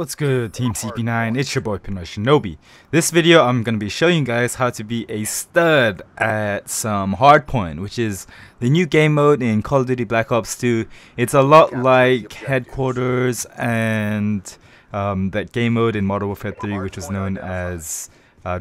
What's good, Team CP9? It's your boy Pinoy Shinobi. This video I'm going to be showing you guys how to be a stud at some Hardpoint, which is the new game mode in Call of Duty Black Ops 2. It's a lot like Headquarters and that game mode in Modern Warfare 3, which was known as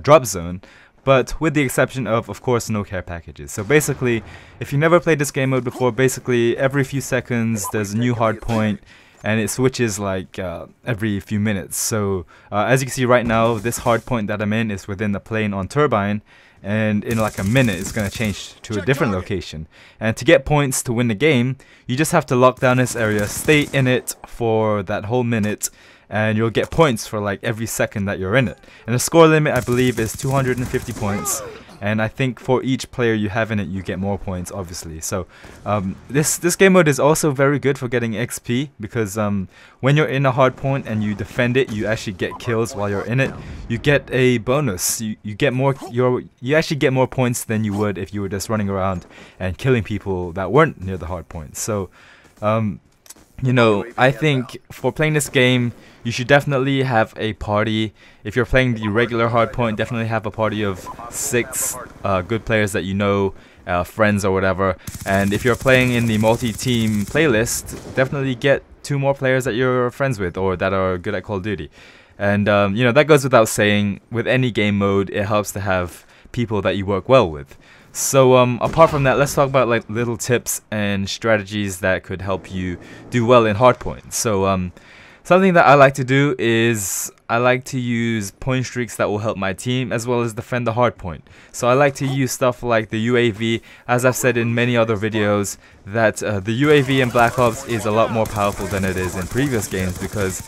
Drop Zone, but with the exception of course, no care packages. So basically, if you never played this game mode before, basically every few seconds there's a new Hardpoint, and it switches like every few minutes. So as you can see right now, this hardpoint that I'm in is within the plane on Turbine, and in like a minute it's going to change to a different location. And to get points to win the game, you just have to lock down this area, stay in it for that whole minute, and you'll get points for like every second that you're in it. And the score limit, I believe, is 250 points. And I think for each player you have in it, you get more points, obviously. So this game mode is also very good for getting XP, because when you're in a hard point and you defend it, you actually get kills while you're in it. You get a bonus. You get more. You actually get more points than you would if you were just running around and killing people that weren't near the hard point. So you know, I think for playing this game, you should definitely have a party. If you're playing the regular hardpoint, definitely have a party of 6 good players that you know, friends or whatever. And if you're playing in the multi-team playlist, definitely get 2 more players that you're friends with or that are good at Call of Duty. And you know, that goes without saying. With any game mode, it helps to have people that you work well with. So apart from that, let's talk about like little tips and strategies that could help you do well in hardpoint. So something that I like to do is I like to use point streaks that will help my team as well as defend the hardpoint. So I like to use stuff like the UAV. As I've said in many other videos, that the UAV in Black Ops is a lot more powerful than it is in previous games, because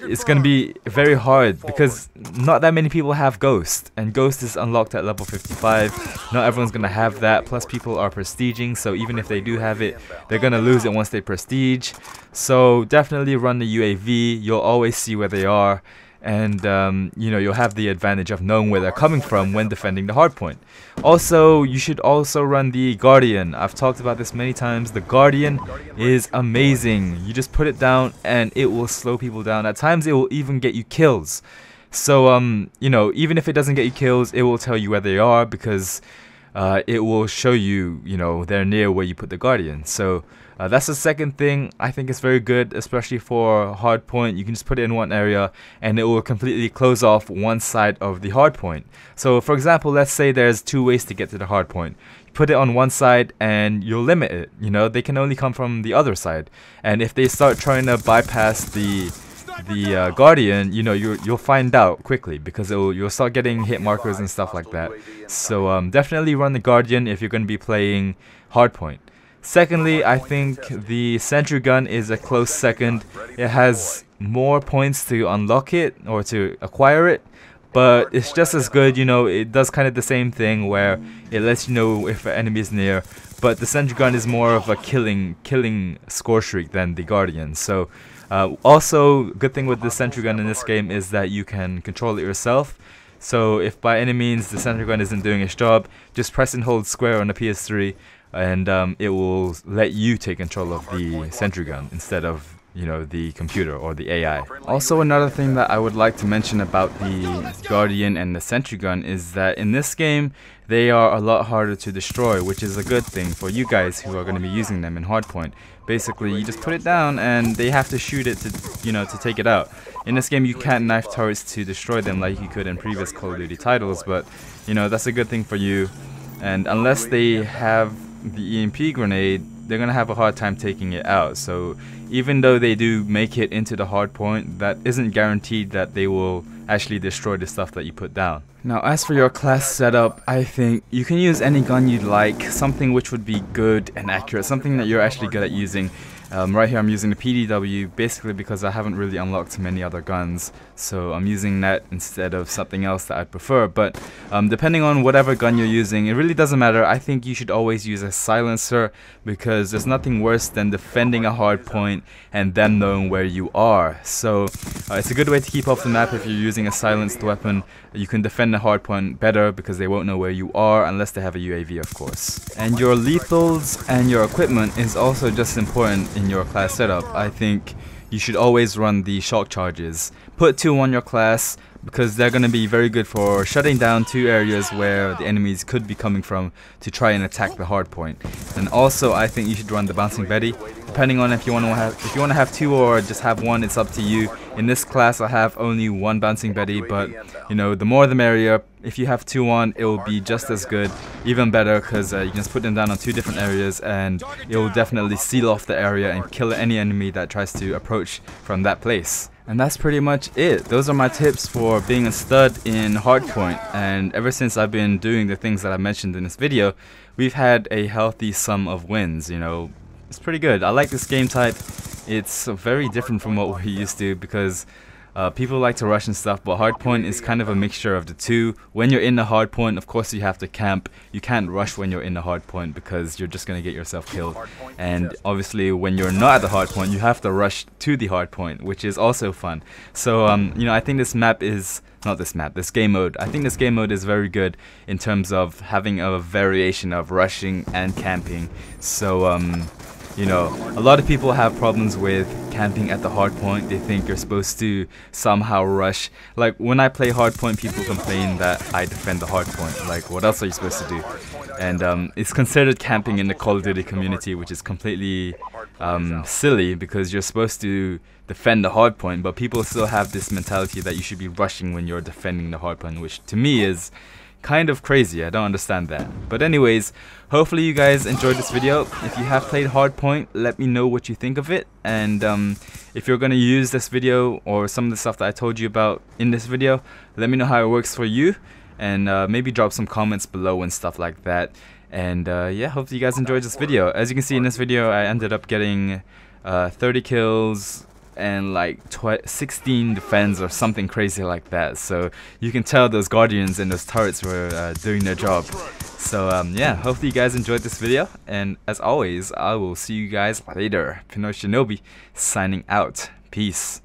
it's going to be very hard, because not that many people have Ghost, and Ghost is unlocked at level 55. Not everyone's going to have that, plus people are prestiging, so even if they do have it, they're going to lose it once they prestige. So definitely run the UAV. You'll always see where they are, and you know, you'll have the advantage of knowing where they're coming from when defending the hardpoint. Also, you should also run the Guardian. I've talked about this many times. The Guardian is amazing. You just put it down and it will slow people down. At times it will even get you kills. So you know, even if it doesn't get you kills, it will tell you where they are, because it will show you, you know, they're near where you put the Guardian. So that's the second thing. I think it's very good, especially for hardpoint. You can just put it in one area and it will completely close off one side of the hardpoint. So for example, let's say there's 2 ways to get to the hardpoint. You put it on one side and you'll limit it. You know, they can only come from the other side. And if they start trying to bypass the Guardian, you know, you'll find out quickly, because you'll start getting hit markers and stuff like that. So definitely run the Guardian if you're going to be playing hardpoint. Secondly, I think the sentry gun is a close second. It has more points to unlock it or to acquire it, but it's just as good. You know, it does kind of the same thing where it lets you know if an enemy is near, but the sentry gun is more of a killing score streak than the Guardian. So also, good thing with the sentry gun in this game is that you can control it yourself. So if by any means the sentry gun isn't doing its job, just press and hold square on the PS3, and it will let you take control of the sentry gun instead of, you know, the computer or the AI. Also, another thing that I would like to mention about the Guardian and the sentry gun is that in this game they are a lot harder to destroy, which is a good thing for you guys who are going to be using them in hardpoint. Basically, you just put it down and they have to shoot it to, you know, to take it out. In this game you can't knife turrets to destroy them like you could in previous Call of Duty titles, but you know, that's a good thing for you. And unless they have the EMP grenade, they're gonna have a hard time taking it out. So even though they do make it into the hard point, that isn't guaranteed that they will actually destroy the stuff that you put down. Now, as for your class setup, I think you can use any gun you'd like, something which would be good and accurate, something that you're actually good at using. Right here I'm using the PDW, basically because I haven't really unlocked many other guns, so I'm using that instead of something else that I'd prefer. But depending on whatever gun you're using, it really doesn't matter. I think you should always use a silencer, because there's nothing worse than defending a hard point and them knowing where you are. So it's a good way to keep off the map. If you're using a silenced weapon, you can defend the hard point better, because they won't know where you are unless they have a UAV, of course. And your lethals and your equipment is also just important in your class setup. I think you should always run the shock charges. Put 2 on your class because they're going to be very good for shutting down 2 areas where the enemies could be coming from to try and attack the hard point. And also I think you should run the bouncing Betty, depending on if you want to have 2 or just have 1, it's up to you. In this class I have only 1 bouncing Betty, but you know, the more the merrier. If you have 2 on, it will be just as good, even better, because you can just put them down on 2 different areas and it will definitely seal off the area and kill any enemy that tries to approach from that place. And that's pretty much it. Those are my tips for being a stud in Hardpoint, and ever since I've been doing the things that I mentioned in this video, we've had a healthy sum of wins. You know, it's pretty good. I like this game type. It's very different from what we're used to, because people like to rush and stuff, but Hardpoint is kind of a mixture of the two. When you're in the Hardpoint, of course you have to camp. You can't rush when you're in the Hardpoint because you're just going to get yourself killed. And obviously when you're not at the Hardpoint, you have to rush to the Hardpoint, which is also fun. So you know, I think this game mode, I think this game mode is very good in terms of having a variation of rushing and camping. So you know, a lot of people have problems with camping at the hardpoint. They think you're supposed to somehow rush. Like when I play hardpoint, people complain that I defend the hardpoint. Like, what else are you supposed to do? And it's considered camping in the Call of Duty community, which is completely silly, because you're supposed to defend the hardpoint, but people still have this mentality that you should be rushing when you're defending the hardpoint, which to me is kind of crazy. I don't understand that. But anyways, hopefully you guys enjoyed this video. If you have played Hardpoint, let me know what you think of it. And if you're going to use this video or some of the stuff that I told you about in this video, let me know how it works for you. And maybe drop some comments below and stuff like that. And yeah, hopefully you guys enjoyed this video. As you can see in this video, I ended up getting 30 kills and like 16 defense or something crazy like that. So you can tell those guardians and those turrets were doing their job. So yeah, hopefully you guys enjoyed this video, and as always, I will see you guys later. Shinobi signing out. Peace.